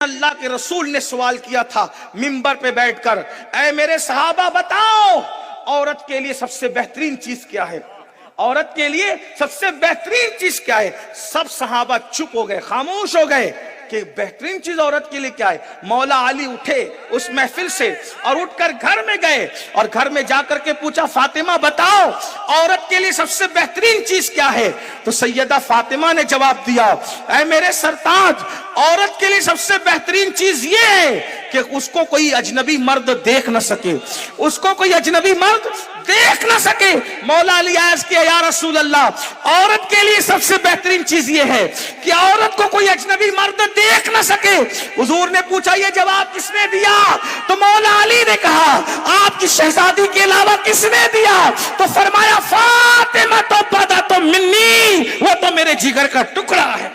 اللہ کے رسول نے سوال کیا تھا منبر پہ بیٹھ کر، اے میرے صحابہ بتاؤ عورت کے لیے سب سے بہترین چیز کیا ہے؟ عورت کے لیے سب سے بہترین چیز کیا ہے؟ سب صحابہ چپ ہو گئے، خاموش ہو گئے کہ بہترین چیز عورت کے لیے کیا ہے؟ مولا علی اٹھے اس محفل سے اور اٹھ کر گھر میں گئے اور گھر میں جا کر کے پوچھا، فاطمہ بتاؤ عورت کے لیے سب سے بہترین چیز کیا ہے؟ تو سیدہ فاطمہ نے جواب دیا، اے میرے سرتاج، عورت کے لیے سب سے بہترین چیز یہ ہے کہ اس کو کوئی اجنبی مرد دیکھ نہ سکے، اس کو کوئی اجنبی مرد دیکھ نہ سکے۔ مولا علی عرض کیا، یا رسول اللہ، عورت کے لیے سب سے بہترین چیز یہ ہے کہ عورت کو کوئی اجنبی مرد دیکھ نہ سکے۔ حضور نے پوچھا، یہ جواب کس نے دیا؟ تو مولا علی نے کہا، آپ کی شہزادی کے علاوہ کس نے دیا؟ تو فرمایا، فاطمہ تو بدۃ منی، وہ تو میرے جگر کا ٹکڑا ہے۔